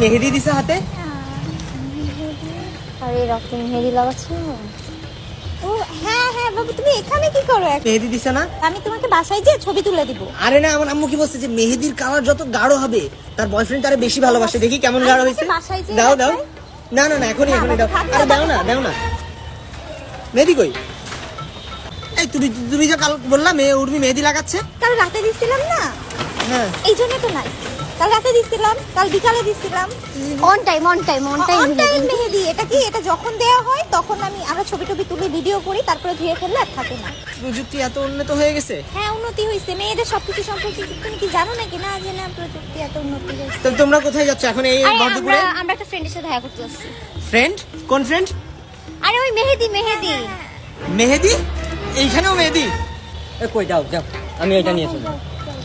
মেহেদি দিছে হাতে? আরে রক্ত মেহেদি লাগাচ্ছো? ও হ্যাঁ হ্যাঁ বাবু, তুমি এখানে কি করো? মেহেদি দিছে না? আমি তোমাকে বাসায় যেয়ে ছবি তুলে দিব। আরে না, আমার আম্মু কি বলছে যে মেহেদির কালার যত গাঢ় হবে তার বয়ফ্রেন্ড তারে বেশি ভালোবাসে। দেখি কেমন গাঢ় হয়েছে। দাও দাও। না না না, এখনই এখনই দাও। আরে দাও না, দাও না। মেহেদি কই? এই তুমি যে কাল বললা মেয়ে উর্মি মেহেদি লাগাচ্ছে। কাল রাতে দিছিলাম না? হ্যাঁ। এই জন্য তো নাই। কাল রাতে দিছিলাম, কাল বিকালে দিছিলাম। অন টাইম মেহেদি। এটা কি, এটা যখন দেয়া হয় তখন আমরা ছবি টবি তুলে ভিডিও করি, তারপরে ধুয়ে ফেললে আর থাকে না। প্রযুক্তি এত উন্নত হয়ে গেছে। হ্যাঁ উন্নতি হয়েছে, মেয়েদের সবকিছু সম্পর্কে তুমি কি জানো নাকি? না জেনে প্রযুক্তি এত উন্নতি হয়েছে। তো তোমরা কোথায় যাচ্ছ এখন এই ভরদুপুরে? আমরা একটা ফ্রেন্ডের সাথে দেখা করতে যাচ্ছি। ফ্রেন্ড? কোন ফ্রেন্ড? আরে ওই মেহেদি। মেহেদি? এইখানেও মেহেদি? এ কই যাও যাও, আমি এটা নিয়ে চলবো।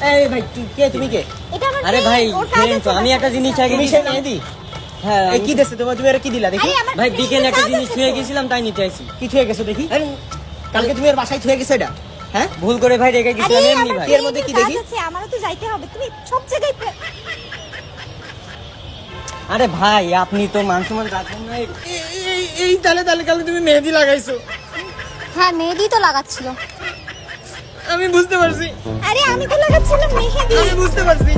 এই ভাই কে, তুমি কে? এটা আমার আরে friend, ভাই ওর কাজ ফ্রেন্ড তো, আছে আমি না। একটা জিনিস আগে তুমি দিছি। সেই মেহেদি? হ্যাঁ এই কি দেছে তোমার? তুমি আর কি দিলা দেখি? আরে আমার ভাই friend বিকেলে এর একটা কাজ জিনিস আছে ছুঁয়ে তো। গেছিলাম, তাই নিতে আইছি। কি ছুঁয়ে গেছো দেখি? কালকে তুমি আর বাসায় ছুঁয়ে গেছো এটা? হ্যাঁ, ভুল করে ভাই রেখে আরে গেছিলাম এমনি আমার ভাই। এর মধ্যে কি friend এর দেখি? কাজ আছে, আমারও তো যাইতে হবে। তুমি সব জায়গায় আরে ভাই আপনি তো মান সম্মান রাখবেন না। এই তালে কালকে তুমি মেহেদি লাগাইছো। হ্যাঁ মেহেদি তো লাগাচ্ছিল। আমি বুঝতে পারছি, আরে আমি তো লাগাচ্ছিলাম মেহেদি। আমি বুঝতে পারছি।